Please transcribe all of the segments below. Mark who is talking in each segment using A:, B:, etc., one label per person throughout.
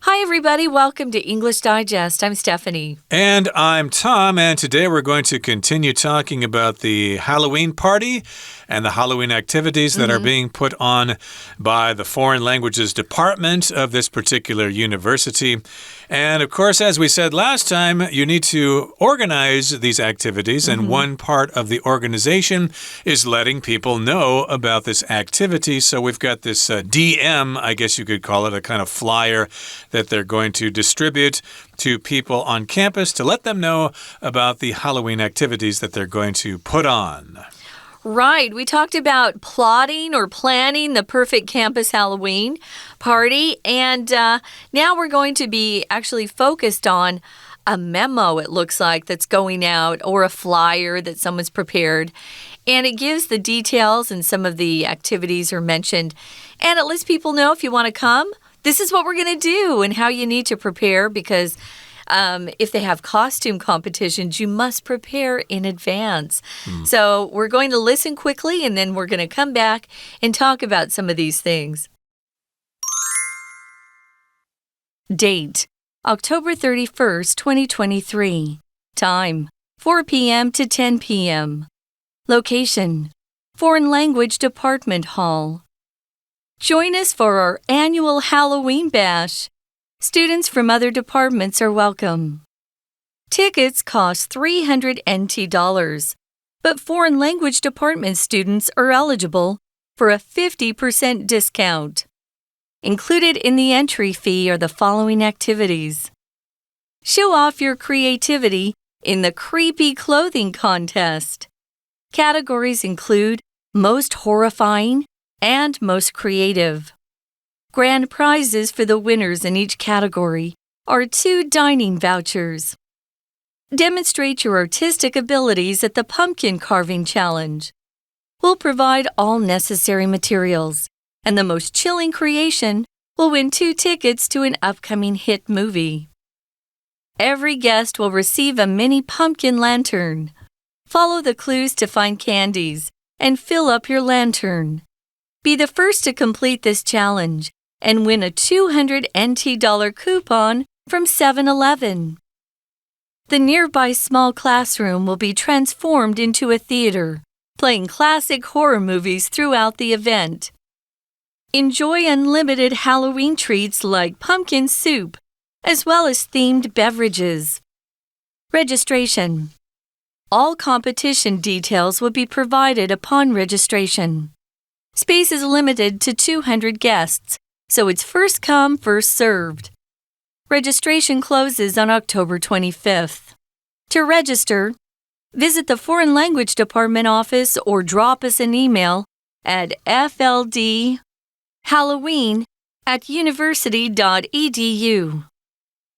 A: Hi, everybody. Welcome to English Digest. I'm Stephanie.
B: And I'm Tom, and today we're going to continue talking about the Halloween party and the Halloween activities that are being put on by the Foreign Languages Department of this particular university. And of course, as we said last time, you need to organize these activities, and one part of the organization is letting people know about this activity. So we've got this DM, I guess you could call it, a kind of flyer that they're going to distribute to people on campus to let them know about the Halloween activities that they're going to put on.
A: Right. We talked about plotting or planning the perfect campus Halloween party. And now we're going to be actually focused on a memo, it looks like, that's going out, or a flyer that someone's prepared. And it gives the details, and some of the activities are mentioned. And it lets people know if you want to come, this is what we're going to do and how you need to prepare, because if they have costume competitions, you must prepare in advance. So we're going to listen quickly, and then we're going to come back and talk about some of these things. Date: October 31st, 2023. Time: 4 p.m. to 10 p.m. Location: Foreign Language Department Hall. Join us for our annual Halloween bash. Students from other departments are welcome. Tickets cost $300 NT, but foreign language department students are eligible for a 50% discount. Included in the entry fee are the following activities. Show off your creativity in the creepy clothing contest. Categories include most horrifying and most creative. Grand prizes for the winners in each category are 2 dining vouchers. Demonstrate your artistic abilities at the Pumpkin Carving Challenge. We'll provide all necessary materials, and the most chilling creation will win 2 tickets to an upcoming hit movie. Every guest will receive a mini pumpkin lantern. Follow the clues to find candies and fill up your lantern. Be the first to complete this challenge and win a $200 NT coupon from 7-Eleven. The nearby small classroom will be transformed into a theater, playing classic horror movies throughout the event. Enjoy unlimited Halloween treats like pumpkin soup, as well as themed beverages. Registration: all competition details will be provided upon registration. Space is limited to 200 guests, so it's first come, first served. Registration closes on October 25th. To register, visit the Foreign Language Department office or drop us an email at fldhalloween@university.edu.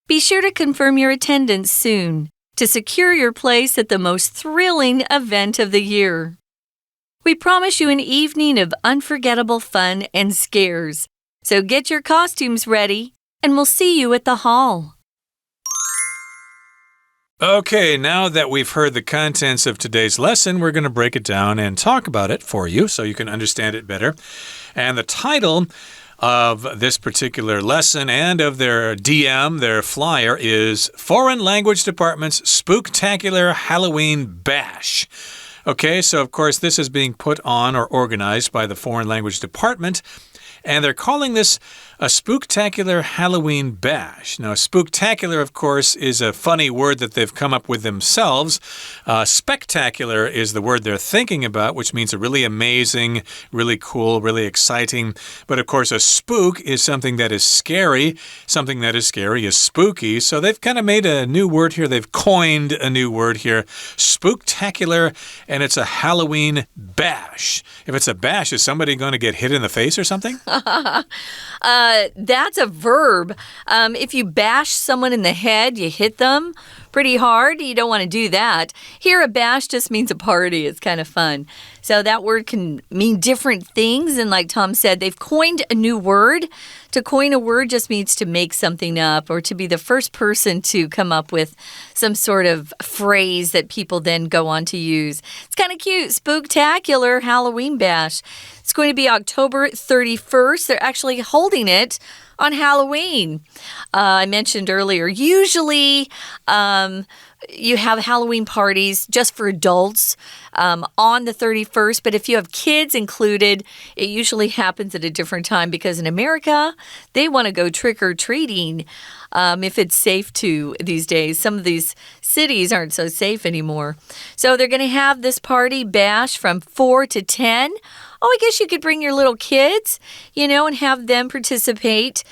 A: Be sure to confirm your attendance soon to secure your place at the most thrilling event of the year. We promise you an evening of unforgettable fun and scares. So get your costumes ready, and we'll see you at the hall.
B: Okay, now that we've heard the contents of today's lesson, we're going to break it down and talk about it for you so you can understand it better. And the title of this particular lesson and of their DM, their flyer, is Foreign Language Department's Spooktacular Halloween Bash. Okay, so of course this is being put on or organized by the Foreign Language Department, and they're calling this a Spooktacular Halloween Bash. Now, spooktacular, of course, is a funny word that they've come up with themselves. Spectacular is the word they're thinking about, which means a really amazing, really cool, really exciting. But, of course, a spook is something that is scary. Something that is scary is spooky. So they've kind of made a new word here. They've coined a new word here, spooktacular, and it's a Halloween bash. If it's a bash, is somebody going to get hit in the face or something?
A: That's a verb. If you bash someone in the head, you hit them pretty hard. You don't want to do that. Here, a bash just means a party. It's kind of fun. So that word can mean different things. And like Tom said, they've coined a new word. To coin a word just means to make something up or to be the first person to come up with some sort of phrase that people then go on to use. It's kind of cute. Spooktacular Halloween Bash. It's going to be October 31st. They're actually holding it on Halloween. I mentioned earlier, usually you have Halloween parties just for adults on the 31st, but if you have kids included, it usually happens at a different time because in America, they want to go trick-or-treating if it's safe to these days. Some of these cities aren't so safe anymore. So they're going to have this party bash from 4 to 10. Oh, I guess you could bring your little kids, and have them participate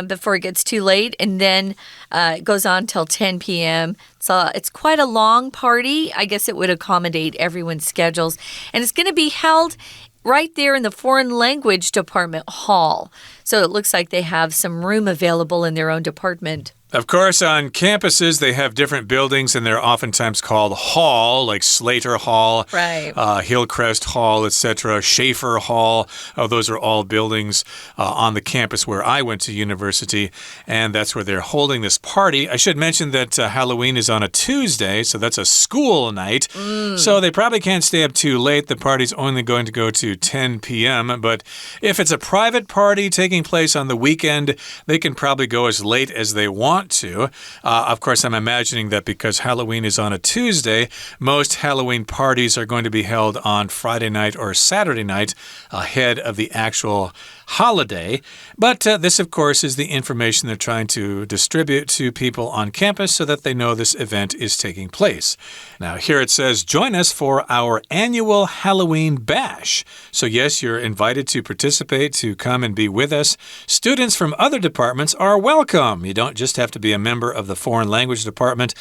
A: before it gets too late. And then it goes on till 10 p.m. So it's quite a long party. I guess it would accommodate everyone's schedules. And it's going to be held right there in the foreign language department hall. So it looks like they have some room available in their own department.
B: Of course, on campuses, they have different buildings, and they're oftentimes called hall, like Slater Hall,
A: right.
B: Hillcrest Hall, etc., Schaefer Hall. Those are all buildings on the campus where I went to university, and that's where they're holding this party. I should mention that Halloween is on a Tuesday, so that's a school night. So they probably can't stay up too late. The party's only going to go to 10 p.m., but if it's a private party taking place on the weekend, they can probably go as late as they want to. Of course, I'm imagining that because Halloween is on a Tuesday, most Halloween parties are going to be held on Friday night or Saturday night ahead of the actual holiday. But this, of course, is the information they're trying to distribute to people on campus so that they know this event is taking place. Now, here it says, join us for our annual Halloween bash. So yes, you're invited to participate, to come and be with us. Students from other departments are welcome. You don't just have to be a member of the foreign language department.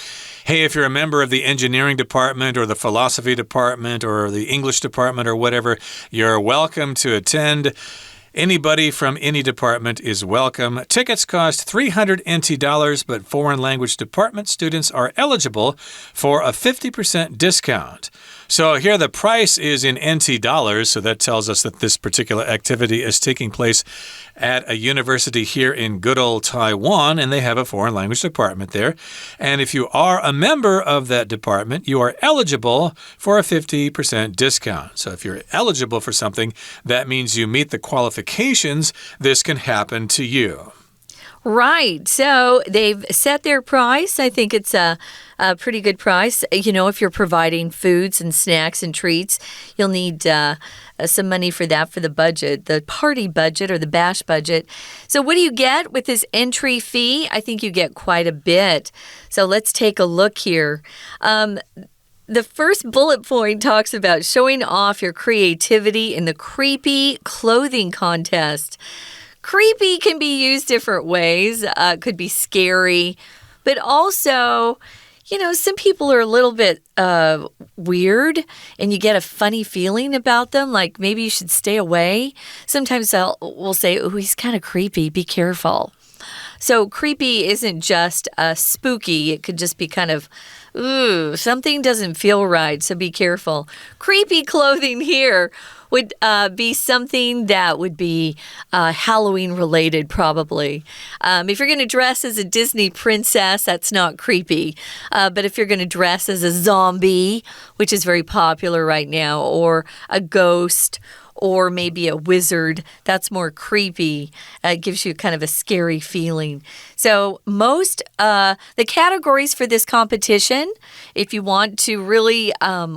B: Hey, if you're a member of the engineering department or the philosophy department or the English department or whatever, you're welcome to attend. Anybody from any department is welcome. Tickets cost $300 NT, but foreign language department students are eligible for a 50% discount. So here the price is in NT dollars, so that tells us that this particular activity is taking place at a university here in good old Taiwan, and they have a foreign language department there. And if you are a member of that department, you are eligible for a 50% discount. So if you're eligible for something, that means you meet the qualifications. This can happen to you.
A: Right. So they've set their price. I think it's a pretty good price. If you're providing foods and snacks and treats, you'll need some money for that for the budget, the party budget or the bash budget. So what do you get with this entry fee? I think you get quite a bit. So let's take a look here. The first bullet point talks about showing off your creativity in the creepy clothing contest. Creepy can be used different ways. It could be scary, but also, some people are a little bit weird and you get a funny feeling about them, like maybe you should stay away. Sometimes we'll say, oh, he's kind of creepy, be careful. So creepy isn't just spooky. It could just be kind of, ooh, something doesn't feel right, so be careful. Creepy clothing here would be something that would be Halloween related, probably. If you're going to dress as a Disney princess, that's not creepy. But if you're going to dress as a zombie, which is very popular right now, or a ghost, or maybe a wizard, that's more creepy. It gives you kind of a scary feeling. So the categories for this competition, if you want to really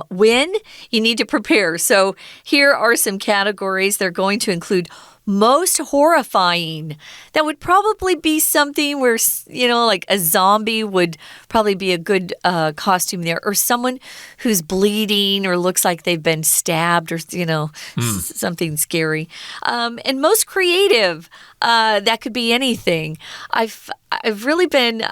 A: win, you need to prepare. So here are some categories. They're going to include most horrifying. That would probably be something where, like a zombie would probably be a good costume there, or someone who's bleeding or looks like they've been stabbed or, something scary. And most creative, that could be anything. I've really been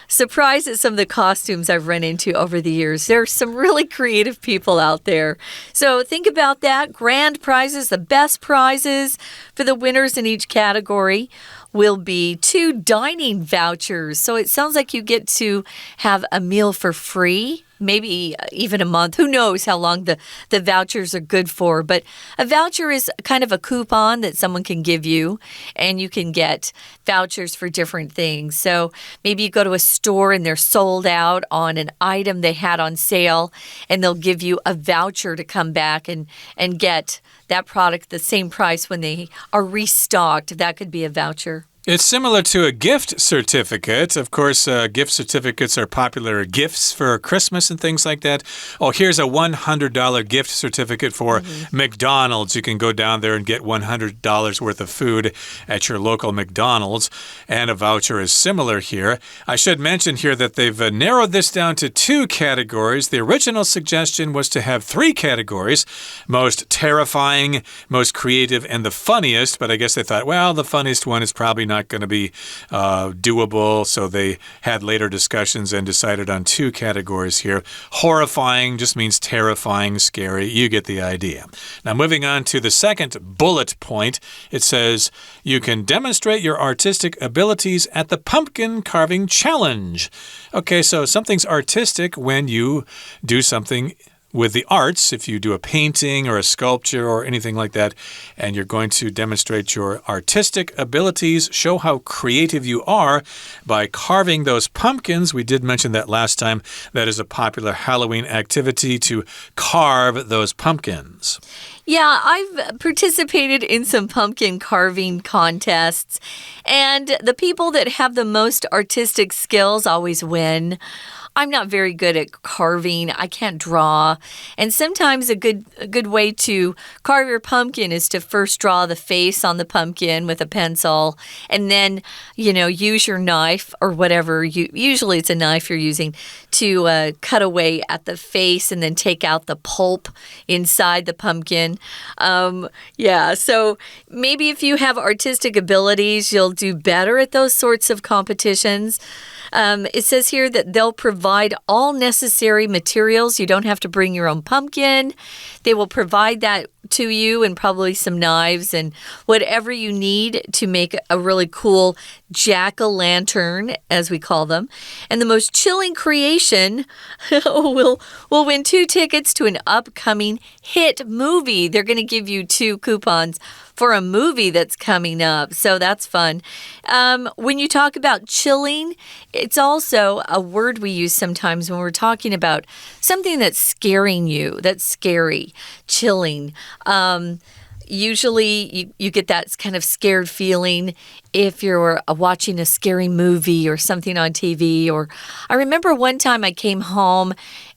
A: surprised at some of the costumes I've run into over the years. There are some really creative people out there. So think about that. Grand prizes, the best prizes for the winners in each category will be 2 dining vouchers. So it sounds like you get to have a meal for free, maybe even a month. Who knows how long the vouchers are good for. But a voucher is kind of a coupon that someone can give you, and you can get vouchers for different things. So maybe you go to a store and they're sold out on an item they had on sale, and they'll give you a voucher to come back and get that product the same price when they are restocked. That could be a voucher.
B: It's similar to a gift certificate. Of course, gift certificates are popular gifts for Christmas and things like that. Oh, here's a $100 gift certificate for McDonald's. You can go down there and get $100 worth of food at your local McDonald's. And a voucher is similar here. I should mention here that they've narrowed this down to 2 categories. The original suggestion was to have 3 categories: most terrifying, most creative, and the funniest. But I guess they thought, well, the funniest one is probably not going to be doable, so they had later discussions and decided on 2 categories here. Horrifying just means terrifying, scary. You get the idea. Now, moving on to the second bullet point, it says you can demonstrate your artistic abilities at the pumpkin carving challenge. Okay, so something's artistic when you do something with the arts, if you do a painting or a sculpture or anything like that, and you're going to demonstrate your artistic abilities, show how creative you are by carving those pumpkins. We did mention that last time. That is a popular Halloween activity, to carve those pumpkins.
A: Yeah, I've participated in some pumpkin carving contests, and the people that have the most artistic skills always win. I'm not very good at carving. I can't draw. And sometimes a good way to carve your pumpkin is to first draw the face on the pumpkin with a pencil, and then, use your knife or whatever. Usually it's a knife you're using to cut away at the face and then take out the pulp inside the pumpkin. So maybe if you have artistic abilities, you'll do better at those sorts of competitions. It says here that they'll provide all necessary materials. You don't have to bring your own pumpkin. They will provide that to you, and probably some knives and whatever you need to make a really cool jack-o'-lantern, as we call them. And the most chilling creation will win 2 tickets to an upcoming hit movie. They're going to give you 2 coupons for a movie that's coming up. So that's fun. When you talk about chilling, it's also a word we use sometimes when we're talking about something that's scaring you, that's scary, chilling. Usually you get that kind of scared feeling if you're watching a scary movie or something on TV. Or I remember one time I came home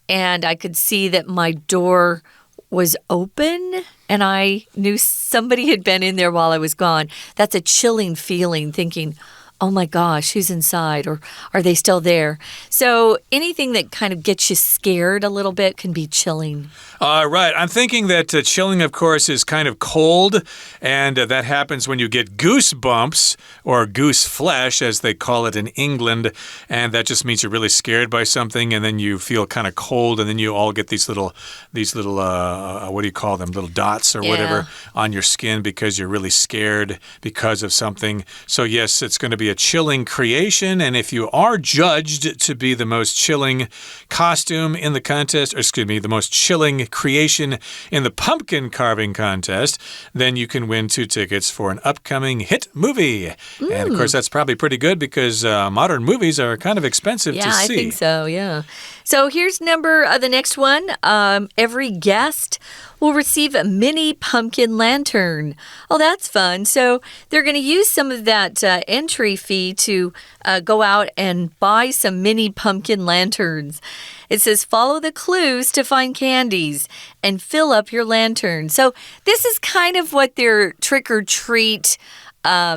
A: and I could see that my door was open and I knew somebody had been in there while I was gone. That's a chilling feeling, thinking, oh my gosh, who's inside? Or are they still there? So anything that kind of gets you scared a little bit can be chilling.
B: Right. I'm thinking that chilling, of course, is kind of cold, and that happens when you get goosebumps, or goose flesh, as they call it in England, and that just means you're really scared by something, and then you feel kind of cold, and then you all get these little what do you call them, little dots or whatever on your skin because you're really scared because of something. So yes, it's going to be a chilling creation, and if you are judged to be the most chilling costume in the contest, or excuse me, the most chilling creation in the pumpkin carving contest, then you can win 2 tickets for an upcoming hit movie. And of course, that's probably pretty good because modern movies are kind of expensive to see.
A: Yeah, I think so, yeah. So here's the next one. Every guest will receive a mini pumpkin lantern. Oh, that's fun. So they're going to use some of that entry fee to go out and buy some mini pumpkin lanterns. It says, follow the clues to find candies and fill up your lantern. So this is kind of what their trick-or-treat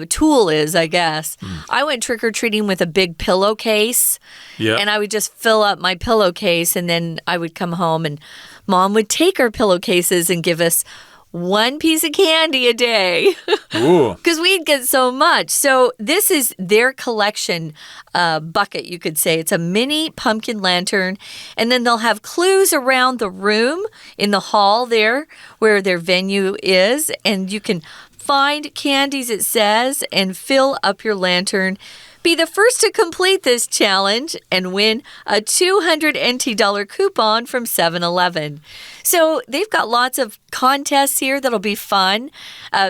A: tool is, I guess. I went trick-or-treating with a big pillowcase, and I would just fill up my pillowcase, and then I would come home, and Mom would take our pillowcases and give us 1 piece of candy a day because we'd get so much. So this is their collection bucket, you could say. It's a mini pumpkin lantern, and then they'll have clues around the room in the hall there where their venue is, and you can find candies, it says, and fill up your lantern. Be the first to complete this challenge and win a $200 NT coupon from 7-Eleven. So they've got lots of contests here that'll be fun.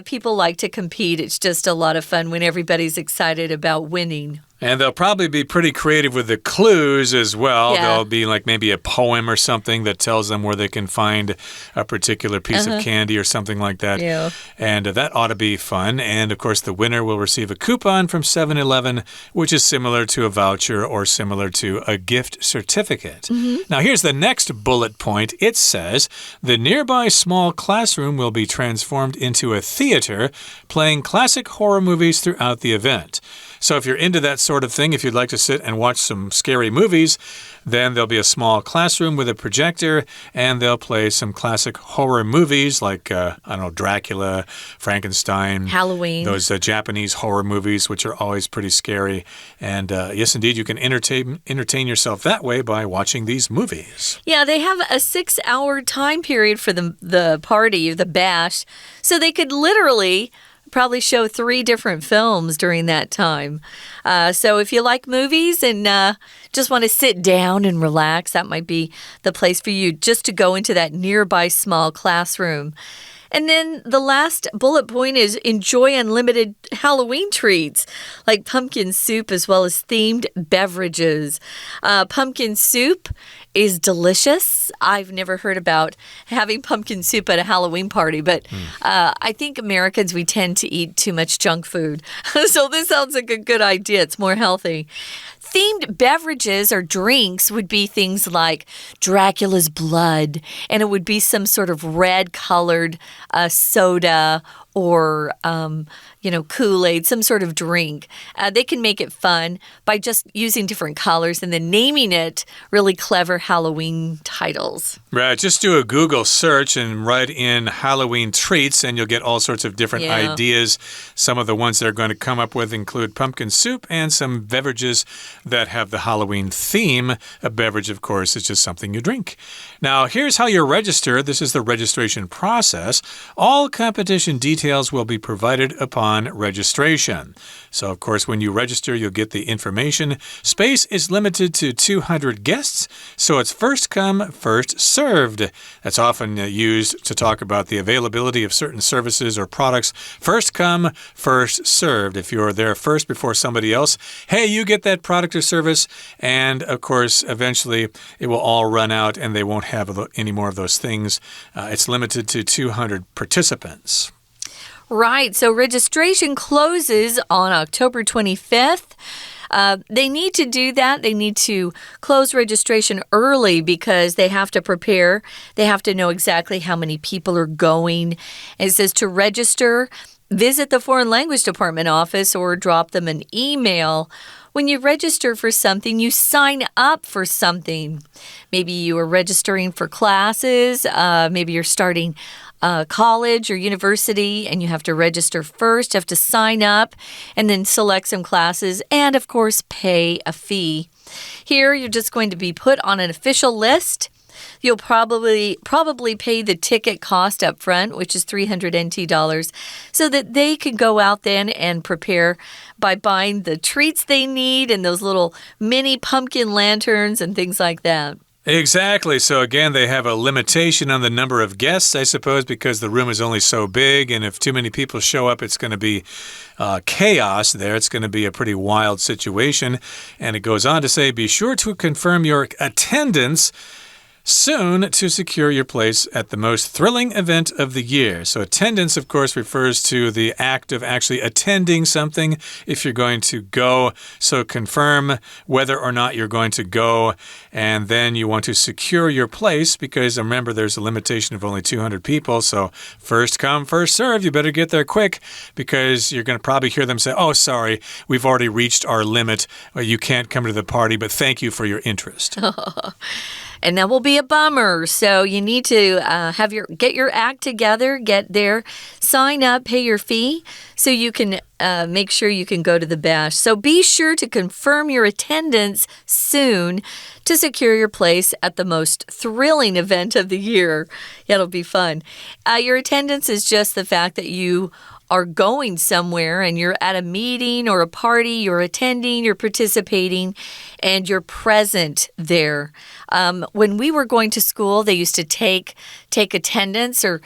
A: People like to compete. It's just a lot of fun when everybody's excited about winning.
B: And they'll probably be pretty creative with the clues as well.
A: Yeah.
B: There'll be like maybe a poem or something that tells them where they can find a particular piece of candy or something like that.
A: Yeah.
B: And that ought to be fun. And, of course, the winner will receive a coupon from 7-Eleven, which is similar to a voucher or similar to a gift certificate. Now, here's the next bullet point. It says, the nearby small classroom will be transformed into a theater, playing classic horror movies throughout the event. So if you're into that sort of thing, if you'd like to sit and watch some scary movies, then there'll be a small classroom with a projector, and they'll play some classic horror movies like, I don't know, Dracula, Frankenstein.
A: Halloween.
B: Those Japanese horror movies, which are always pretty scary. And yes, indeed, you can entertain yourself that way by watching these movies.
A: Yeah, they have a 6-hour time period for the party, the bash, so they could literally probably show 3 different films during that time. So if you like movies and just want to sit down and relax, that might be the place for you, just to go into that nearby small classroom. And then the last bullet point is enjoy unlimited Halloween treats like pumpkin soup as well as themed beverages. Pumpkin soup is delicious. I've never heard about having pumpkin soup at a Halloween party, but I think Americans, we tend to eat too much junk food. So this sounds like a good idea. It's more healthy. Themed beverages or drinks would be things like Dracula's blood, and it would be some sort of red-colored soda or, Kool-Aid, some sort of drink. They can make it fun by just using different colors and then naming it really clever Halloween titles.
B: Right, just do a Google search and write in Halloween treats, and you'll get all sorts of different ideas. Some of the ones they're going to come up with include pumpkin soup and some beverages that have the Halloween theme. A beverage, of course, is just something you drink. Now, here's how you register. This is the registration process. All competition details will be provided upon registration. So, of course, when you register, you'll get the information. Space is limited to 200 guests, so it's first come, first served. That's often used to talk about the availability of certain services or products. First come, first served. If you're there first before somebody else, hey, you get that product or service, and, of course, eventually it will all run out and they won't have any more of those things. It's limited to 200 participants.
A: Right, so registration closes on October 25th. They need to do that. They need to close registration early because they have to prepare. They have to know exactly how many people are going. It says to register, visit the Foreign Language Department office or drop them an email. When you register for something, you sign up for something. Maybe you are registering for classes. Maybe you're starting college or university, and you have to register first. You have to sign up and then select some classes and, of course, pay a fee. Here, you're just going to be put on an official list. You'll probably pay the ticket cost up front, which is $300 NT, so that they can go out then and prepare by buying the treats they need and those little mini pumpkin lanterns and things like that.
B: Exactly. So again, they have a limitation on the number of guests, I suppose, because the room is only so big. And if too many people show up, it's going to be chaos there. It's going to be a pretty wild situation. And it goes on to say, be sure to confirm your attendance soon to secure your place at the most thrilling event of the year. So attendance, of course, refers to the act of actually attending something if you're going to go. So confirm whether or not you're going to go, and then you want to secure your place because remember there's a limitation of only 200 people. So first come, first serve. You better get there quick because you're going to probably hear them say, oh, sorry, we've already reached our limit. You can't come to the party, but thank you for your interest.
A: And that will be a bummer. So you need to get your act together, get there, sign up, pay your fee so you can make sure you can go to the bash. So be sure to confirm your attendance soon to secure your place at the most thrilling event of the year. It'll be fun. Your attendance is just the fact that you are going somewhere and you're at a meeting or a party, you're attending, you're participating, and you're present there. When we were going to school, they used to take attendance or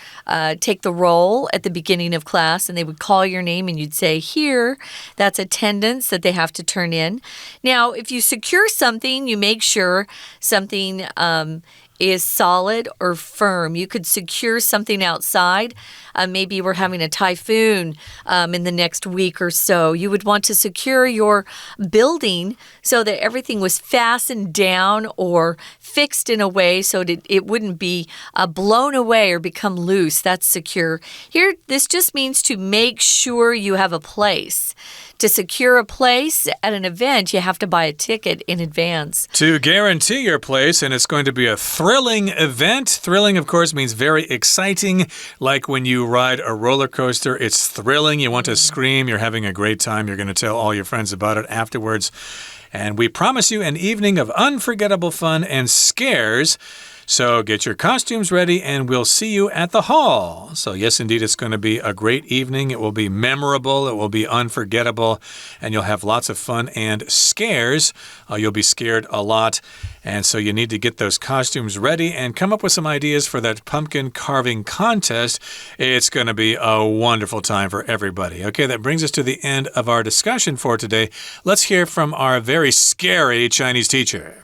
A: take the roll at the beginning of class, and they would call your name and you'd say, here, that's attendance that they have to turn in. Now, if you secure something, you make sure something is solid or firm. You could secure something outside. Maybe we're having a typhoon in the next week or so. You would want to secure your building so that everything was fastened down or fixed in a way so that it wouldn't be blown away or become loose. That's secure. Here, this just means to make sure you have a place. To secure a place at an event, you have to buy a ticket in advance.
B: To guarantee your place, and it's going to be a thrilling event. Thrilling, of course, means very exciting. Like when you ride a roller coaster, it's thrilling. You want to scream. You're having a great time. You're going to tell all your friends about it afterwards. And we promise you an evening of unforgettable fun and scares. So get your costumes ready and we'll see you at the hall. So yes, indeed, it's going to be a great evening. It will be memorable. It will be unforgettable. And you'll have lots of fun and scares. You'll be scared a lot. And so you need to get those costumes ready and come up with some ideas for that pumpkin carving contest. It's going to be a wonderful time for everybody. Okay, that brings us to the end of our discussion for today. Let's hear from our very scary Chinese teacher.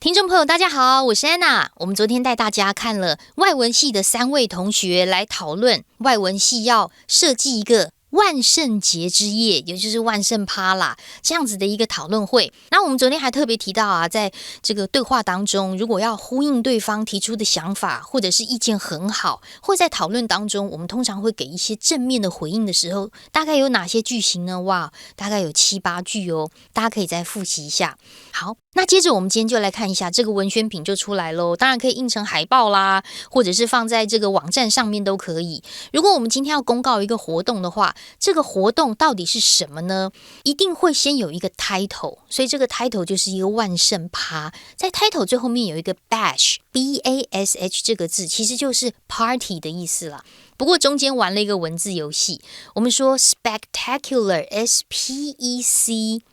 C: 听众朋友大家好，我是安娜。我们昨天带大家看了外文系的3位同学来讨论外文系要设计一个万圣节之夜，也就是万圣趴啦，这样子的一个讨论会。那我们昨天还特别提到啊，在这个对话当中，如果要呼应对方提出的想法，或者是意见很好，或在讨论当中，我们通常会给一些正面的回应的时候，大概有哪些句型呢？哇，大概有7、8句哦，大家可以再复习一下。好，那接着我们今天就来看一下这个文宣品就出来咯，当然可以印成海报啦，或者是放在这个网站上面都可以。如果我们今天要公告一个活动的话，这个活动到底是什么呢？一定会先有一个 title， 所以这个 title 就是一个万圣趴。在 title 最后面有一个 bash， B-A-S-H 这个字其实就是 party 的意思啦。不过中间玩了一个文字游戏，我们说 spectacular S-P-E-C-T-A-C-U-L-A-R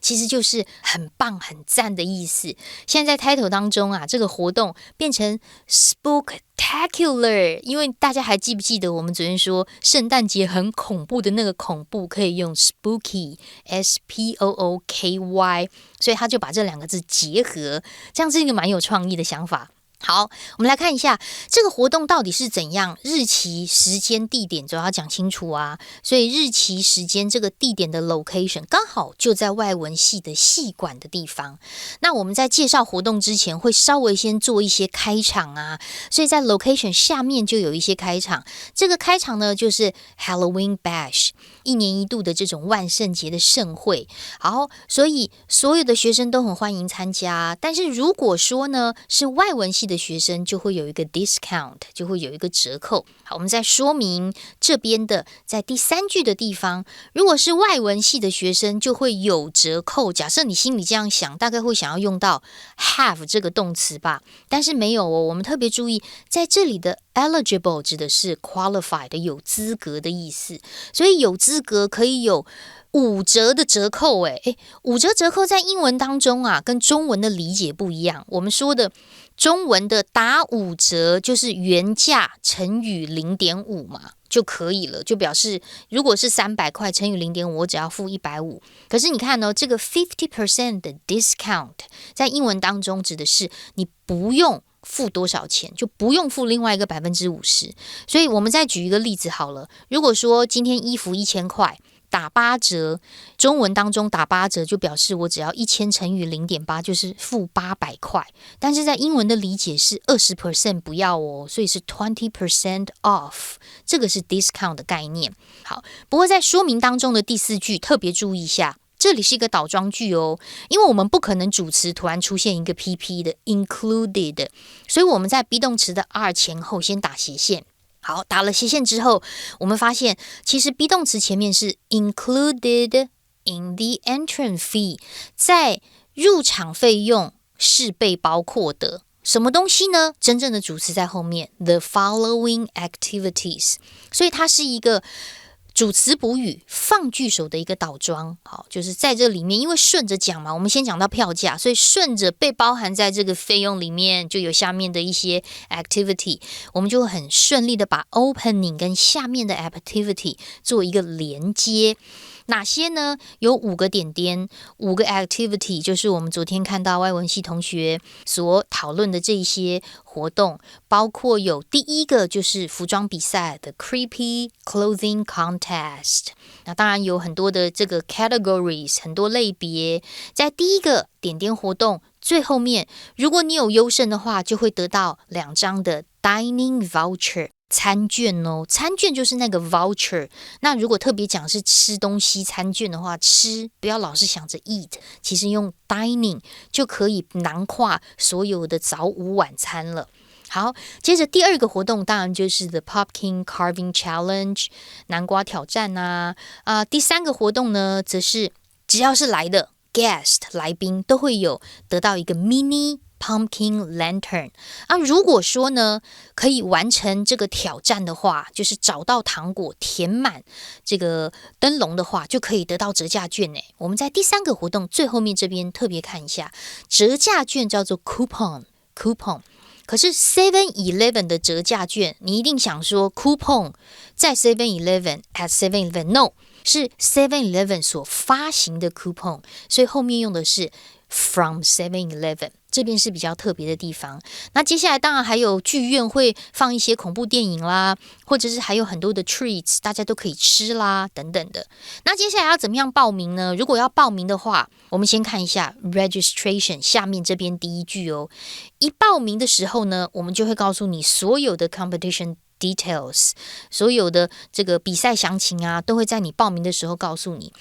C: 其实就是很棒很赞的意思。现在在 title 当中啊，这个活动变成 spooktacular， 因为大家还记不记得我们昨天说圣诞节很恐怖的那个恐怖可以用 spooky S-P-O-O-K-Y， 所以他就把这2个字结合，这样是一个蛮有创意的想法。好，我们来看一下这个活动到底是怎样，日期、时间、地点都要讲清楚啊。所以日期、时间这个地点的 location 刚好就在外文系的系馆的地方。那我们在介绍活动之前会稍微先做一些开场啊，所以在 location 下面就有一些开场。这个开场呢就是 Halloween Bash， 1年1度的这种万圣节的盛会。好，所以所有的学生都很欢迎参加，但是如果说呢是外文系的学生就会有一个 discount， 就会有一个折扣。好，我们再说明这边的，在第3句的地方，如果是外文系的学生就会有折扣。假设你心里这样想，大概会想要用到 have 这个动词吧，但是没有哦。我们特别注意，在这里的 eligible 指的是 qualified 有资格的意思，所以有资格可以有5折的折扣。5折折扣在英文当中啊，跟中文的理解不一样。我们说的中文的打5折就是原价乘以 0.5 嘛，就可以了，就表示如果是300块乘以 0.5 我只要付150。可是你看哦，这个 50% 的 discount 在英文当中指的是你不用付多少钱，就不用付另外一个 50%。 所以我们再举一个例子好了，如果说今天衣服1000块打8折，中文当中打8折就表示我只要1000乘以 0.8 就是付800块，但是在英文的理解是 20% 不要哦，所以是 20% off， 这个是 discount 的概念。好，不过在说明当中的第4句特别注意一下，这里是一个倒装句哦，因为我们不可能主词突然出现一个 PP 的 included， 所以我们在 be 动词的 are 前后先打斜线。好，打了斜线之后，我们发现其实 be 动词前面是 included in the entrance fee， 在入场费用是被包括的。什么东西呢？真正的主词在后面 the following activities， 所以它是一个主词补语放句首的一个倒装。好，就是在这里面，因为顺着讲嘛，我们先讲到票价，所以顺着被包含在这个费用里面，就有下面的一些 activity， 我们就很顺利的把 opening 跟下面的 activity 做一个连接。哪些呢？有5个点点，5个 activity， 就是我们昨天看到外文系同学所讨论的这一些活动，包括有第一个就是服装比赛的 Creepy Clothing Contest， 那当然有很多的这个 categories， 很多类别。在第一个点点活动最后面，如果你有优胜的话，就会得到2张的 dining voucher。餐券哦，餐券就是那个 voucher。那如果特别讲是吃东西餐券的话，吃不要老是想着 eat， 其实用 dining 就可以囊括所有的早午晚餐了。好，接着第2个活动当然就是 the pumpkin carving challenge 南瓜挑战啊。第3个活动呢，则是只要是来的 guest 来宾都会有得到一个 mini pumpkin lantern。如果说呢可以完成这个挑战的话，就是找到糖果填满这个灯笼的话，就可以得到折价券。我们在第3个活动最后面这边特别看一下，折价券叫做 coupon。可是 7-Eleven 的折价券，你一定想说 coupon 在 7-Eleven at 7-Eleven No， 是 7-Eleven 所发行的 coupon， 所以后面用的是 from 7-Eleven， 这边是比较特别的地方。那接下来当然还有剧院会放一些恐怖电影啦，或者是还有很多的 treats 大家都可以吃啦等等的。那接下来要怎么样报名呢？如果要报名的话，我们先看一下 registration 下面这边第一句哦。一报名的时候呢，我们就会告诉你所有的 competition details， 所有的这个比赛详情啊，都会在你报名的时候告诉你。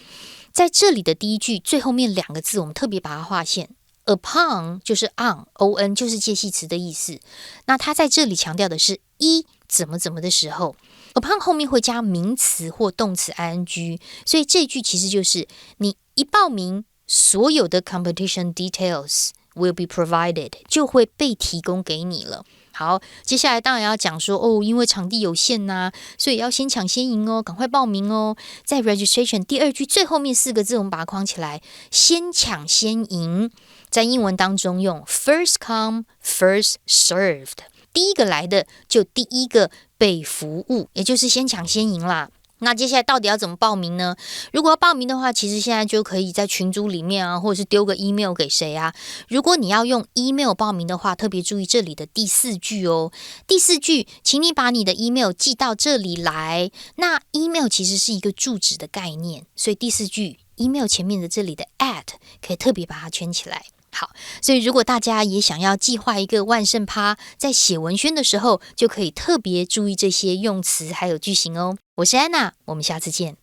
C: 在这里的第一句最后面2个字，我们特别把它划线。Upon 就是 on 就是介系词的意思。那它在这里强调的是一怎么的时候 ，upon 后面会加名词或动词 ing， 所以这句其实就是你一报名，所有的 competition details will be provided 就会被提供给你了。好，接下来当然要讲说因为场地有限啊，所以要先抢先赢哦，赶快报名哦。在 registration 第2句最后面4个字，我们把它框起来，先抢先赢。在英文当中用 first come first served， 第一个来的就第一个被服务，也就是先抢先赢啦。那接下来到底要怎么报名呢？如果要报名的话，其实现在就可以在群组里面啊，或者是丢个 email 给谁啊。如果你要用 email 报名的话，特别注意这里的第4句哦。第4句，请你把你的 email 寄到这里来。那 email 其实是一个住址的概念，所以第4句 email 前面的这里的 at 可以特别把它圈起来。好，所以如果大家也想要计划一个万圣趴，在写文宣的时候，就可以特别注意这些用词还有句型哦。我是安娜，我们下次见。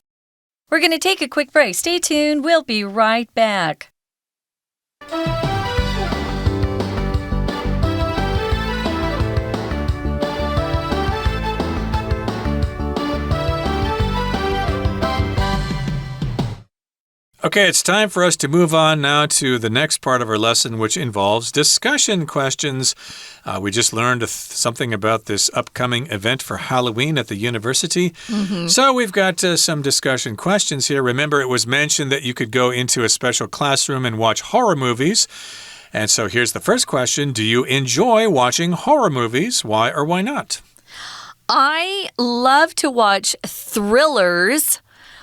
A: We're going to take a quick break. Stay tuned. We'll be right back.
B: Okay, it's time for us to move on now to the next part of our lesson, which involves discussion questions. We just learned something about this upcoming event for Halloween at the university. So we've got some discussion questions here. Remember, it was mentioned that you could go into a special classroom and watch horror movies. And so here's the first question. Do you enjoy watching horror movies? Why or why not?
A: I love to watch thrillers,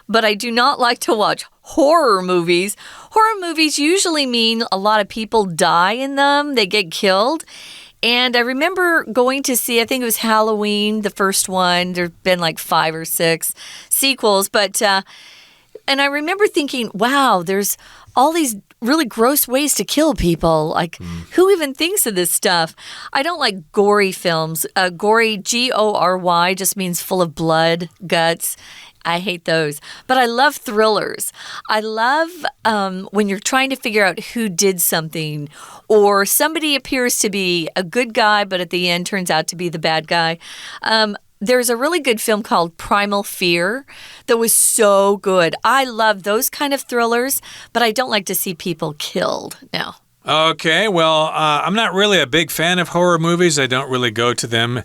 A: but I do not like to watch horror movies. Horror movies usually mean a lot of people die in them. They get killed. And I remember going to see, I think it was Halloween, the first one. There have been like 5 or 6 sequels. And I remember thinking, wow, there's all these really gross ways to kill people. Like, who even thinks of this stuff? I don't like gory films. Gory, G-O-R-Y, just means full of blood, guts. I hate those. But I love thrillers. I love when you're trying to figure out who did something, or somebody appears to be a good guy, but at the end turns out to be the bad guy. There's a really good film called Primal Fear that was so good. I love those kind of thrillers, but I don't like to see people killed. No.
B: Okay, well, I'm not really a big fan of horror movies. I don't really go to them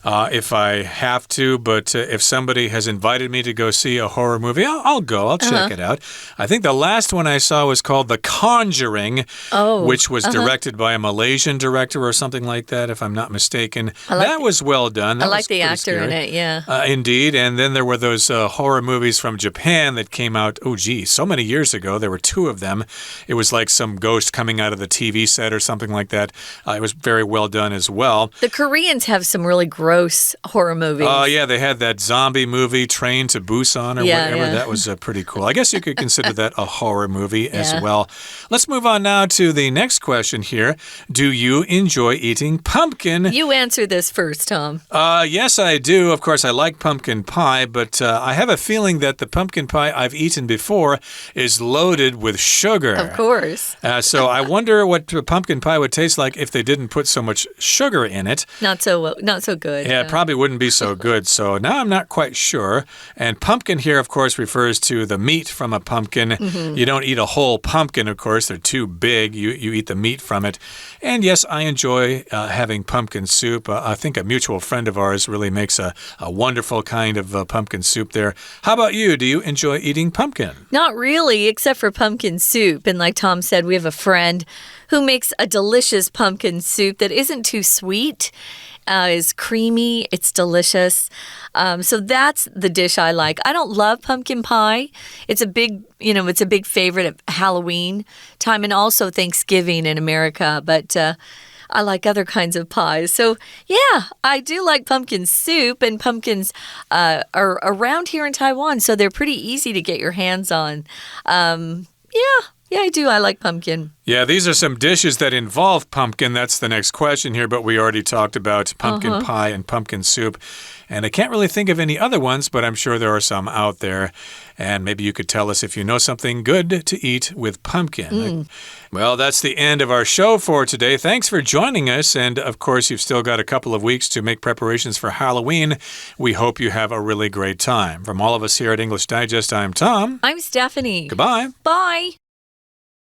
B: if I have to, but if somebody has invited me to go see a horror movie, I'll go. I'll check it out. I think the last one I saw was called The Conjuring, which was directed by a Malaysian director or something like that, if I'm not mistaken. That was well done. That
A: I like the actor
B: scary.
A: in it, yeah.
B: Indeed, and then there were those horror movies from Japan that came out, so many years ago. There were two of them. It was like some ghost coming out of the TV set or something like that. It was very well done as well.
A: The Koreans have some really gross horror movies.
B: Oh, yeah, they had that zombie movie, Train to Busan or whatever.
A: Yeah.
B: That was pretty cool. I guess you could consider that a horror movie as well. Let's move on now to the next question here. Do you enjoy eating pumpkin?
A: You answer this first, Tom.
B: Yes, I do. Of course, I like pumpkin pie, but I have a feeling that the pumpkin pie I've eaten before is loaded with sugar.
A: Of course.
B: So I wonder what pumpkin pie would taste like if they didn't put so much sugar in it.
A: Not so good.
B: Yeah, it probably wouldn't be so good. So now I'm not quite sure. And pumpkin here, of course, refers to the meat from a pumpkin. You don't eat a whole pumpkin, of course. They're too big. You eat the meat from it. And yes, I enjoy having pumpkin soup. I think a mutual friend of ours really makes a wonderful kind of pumpkin soup there. How about you? Do you enjoy eating pumpkin?
A: Not really, except for pumpkin soup. And like Tom said, we have a friend who makes a delicious pumpkin soup that isn't too sweet. Is creamy. It's delicious. So that's the dish I like. I don't love pumpkin pie. It's a big favorite at Halloween time and also Thanksgiving in America. But I like other kinds of pies. So yeah, I do like pumpkin soup, and pumpkins are around here in Taiwan, so they're pretty easy to get your hands on. Yeah, I do. I like pumpkin.
B: Yeah, these are some dishes that involve pumpkin. That's the next question here, but we already talked about pumpkin pie and pumpkin soup. And I can't really think of any other ones, but I'm sure there are some out there. And maybe you could tell us if you know something good to eat with pumpkin. Well, that's the end of our show for today. Thanks for joining us. And of course, you've still got a couple of weeks to make preparations for Halloween. We hope you have a really great time. From all of us here at English Digest, I'm Tom.
A: I'm Stephanie.
B: Goodbye.
A: Bye.